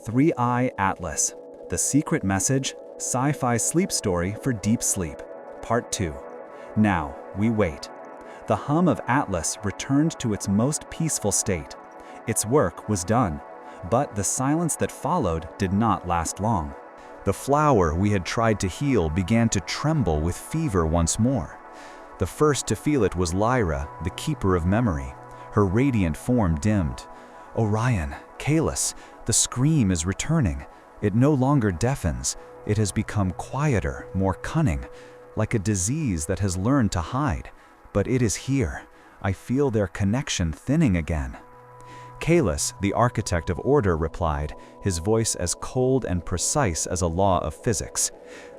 3-Eye Atlas, The Secret Message, Sci-Fi Sleep Story for Deep Sleep, Part 2. Now, we wait. The hum of Atlas returned to its most peaceful state. Its work was done, but the silence that followed did not last long. The flower we had tried to heal began to tremble with fever once more. The first to feel it was Lyra, the keeper of memory. Her radiant form dimmed. Orion, Kalis, the scream is returning. It no longer deafens. It has become quieter, more cunning, like a disease that has learned to hide. But it is here. I feel their connection thinning again. Kalis, the architect of order, replied, his voice as cold and precise as a law of physics.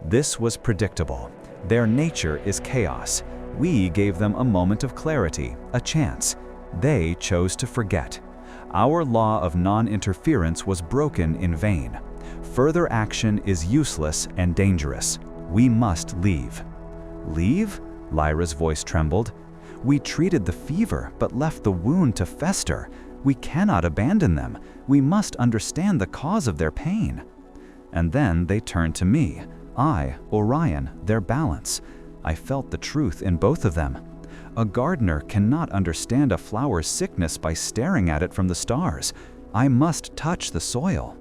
This was predictable. Their nature is chaos. We gave them a moment of clarity, a chance. They chose to forget. Our law of non-interference was broken in vain. Further action is useless and dangerous. We must leave. Leave? Lyra's voice trembled. We treated the fever, but left the wound to fester. We cannot abandon them. We must understand the cause of their pain. And then they turned to me. I, Orion, their balance. I felt the truth in both of them. A gardener cannot understand a flower's sickness by staring at it from the stars. I must touch the soil.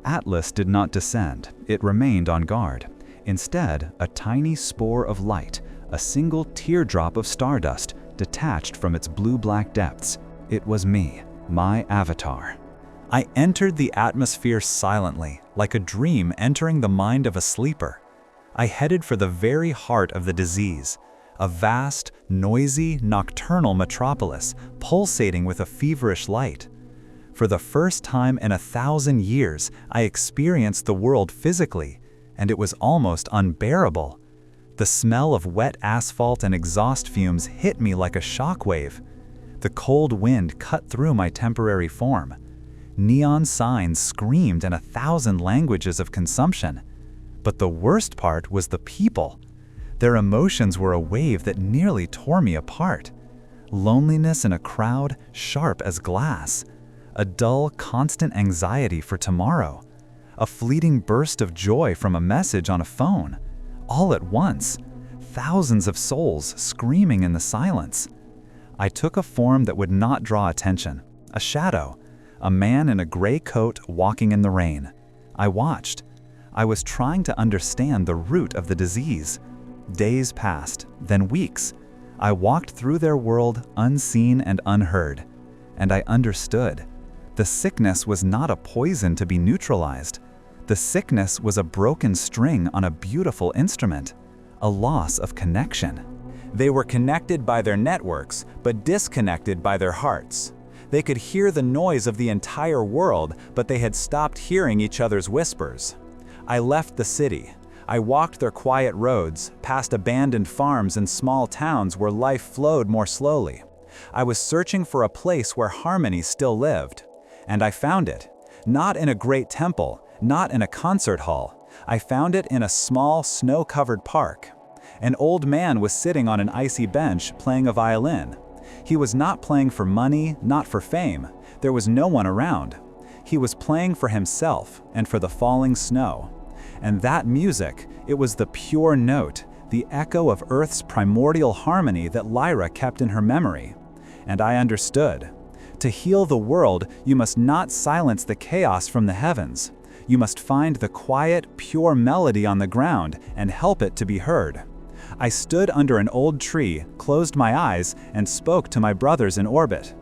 Atlas did not descend. It remained on guard. Instead, a tiny spore of light, a single teardrop of stardust, detached from its blue-black depths. It was me, my avatar. I entered the atmosphere silently, like a dream entering the mind of a sleeper. I headed for the very heart of the disease, a vast, noisy, nocturnal metropolis pulsating with a feverish light. For the first time in 1,000 years, I experienced the world physically, and it was almost unbearable. The smell of wet asphalt and exhaust fumes hit me like a shockwave. The cold wind cut through my temporary form. Neon signs screamed in 1,000 languages of consumption. But the worst part was the people. Their emotions were a wave that nearly tore me apart. Loneliness in a crowd, sharp as glass. A dull, constant anxiety for tomorrow. A fleeting burst of joy from a message on a phone. All at once. Thousands of souls screaming in the silence. I took a form that would not draw attention. A shadow. A man in a gray coat walking in the rain. I watched. I was trying to understand the root of the disease. Days passed, then weeks. I walked through their world unseen and unheard. And I understood. The sickness was not a poison to be neutralized. The sickness was a broken string on a beautiful instrument. A loss of connection. They were connected by their networks, but disconnected by their hearts. They could hear the noise of the entire world, but they had stopped hearing each other's whispers. I left the city. I walked their quiet roads, past abandoned farms and small towns where life flowed more slowly. I was searching for a place where harmony still lived. And I found it. Not in a great temple, not in a concert hall. I found it in a small, snow-covered park. An old man was sitting on an icy bench playing a violin. He was not playing for money, not for fame. There was no one around. He was playing for himself and for the falling snow. And that music, it was the pure note, the echo of Earth's primordial harmony that Lyra kept in her memory. And I understood. To heal the world, you must not silence the chaos from the heavens. You must find the quiet, pure melody on the ground and help it to be heard. I stood under an old tree, closed my eyes, and spoke to my brothers in orbit.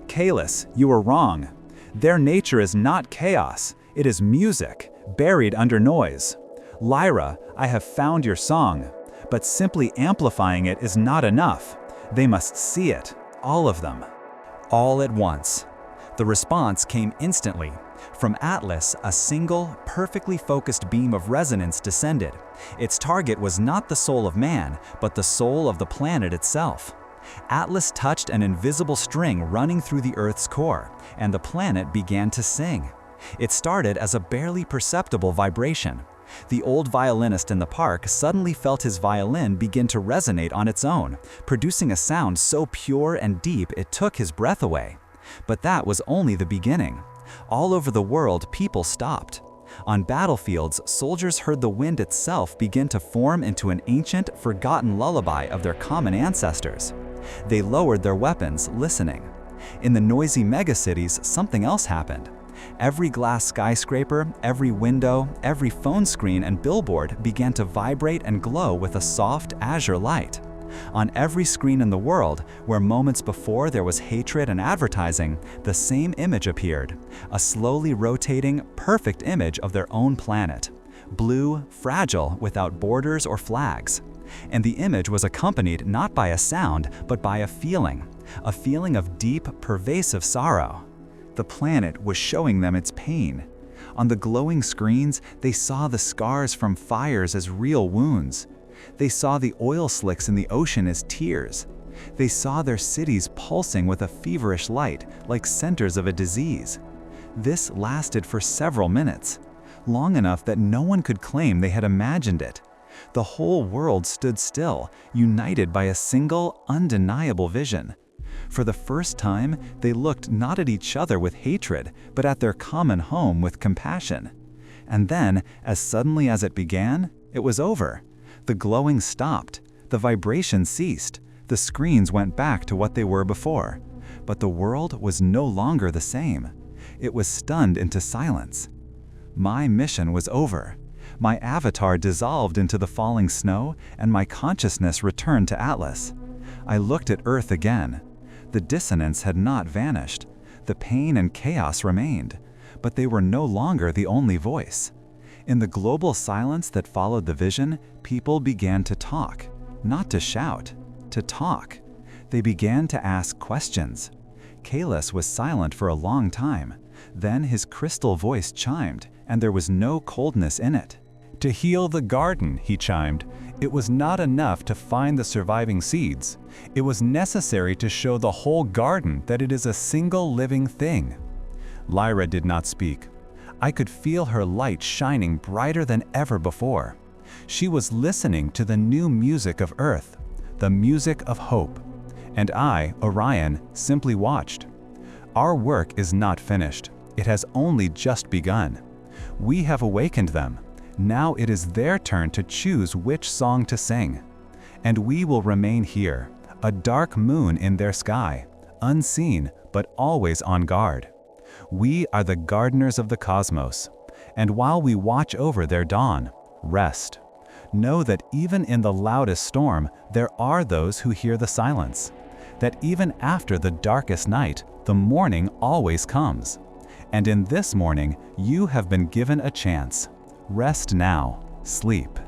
Kalis, you were wrong. Their nature is not chaos. It is music, buried under noise. Lyra, I have found your song. But simply amplifying it is not enough. They must see it, all of them. All at once. The response came instantly. From Atlas, a single, perfectly focused beam of resonance descended. Its target was not the soul of man, but the soul of the planet itself. Atlas touched an invisible string running through the Earth's core, and the planet began to sing. It started as a barely perceptible vibration. The old violinist in the park suddenly felt his violin begin to resonate on its own, producing a sound so pure and deep it took his breath away. But that was only the beginning. All over the world, people stopped. On battlefields, soldiers heard the wind itself begin to form into an ancient, forgotten lullaby of their common ancestors. They lowered their weapons, listening. In the noisy megacities, something else happened. Every glass skyscraper, every window, every phone screen and billboard began to vibrate and glow with a soft azure light. On every screen in the world, where moments before there was hatred and advertising, the same image appeared, a slowly rotating, perfect image of their own planet. Blue, fragile, without borders or flags. And the image was accompanied not by a sound, but by a feeling of deep, pervasive sorrow. The planet was showing them its pain. On the glowing screens, they saw the scars from fires as real wounds. They saw the oil slicks in the ocean as tears. They saw their cities pulsing with a feverish light, like centers of a disease. This lasted for several minutes, long enough that no one could claim they had imagined it. The whole world stood still, united by a single, undeniable vision. For the first time, they looked not at each other with hatred, but at their common home with compassion. And then, as suddenly as it began, it was over. The glowing stopped, the vibration ceased, the screens went back to what they were before. But the world was no longer the same. It was stunned into silence. My mission was over. My avatar dissolved into the falling snow, and my consciousness returned to Atlas. I looked at Earth again. The dissonance had not vanished. The pain and chaos remained, but they were no longer the only voice. In the global silence that followed the vision, people began to talk, not to shout, to talk. They began to ask questions. Kalis was silent for a long time. Then his crystal voice chimed, and there was no coldness in it. To heal the garden, he chimed, it was not enough to find the surviving seeds. It was necessary to show the whole garden that it is a single living thing. Lyra did not speak. I could feel her light shining brighter than ever before. She was listening to the new music of Earth, the music of hope. And I, Orion, simply watched. Our work is not finished. It has only just begun. We have awakened them. Now it is their turn to choose which song to sing. And we will remain here, a dark moon in their sky, unseen but always on guard. We are the gardeners of the cosmos, and while we watch over their dawn, rest. Know that even in the loudest storm, there are those who hear the silence. That even after the darkest night, the morning always comes. And in this morning, you have been given a chance. Rest now, sleep.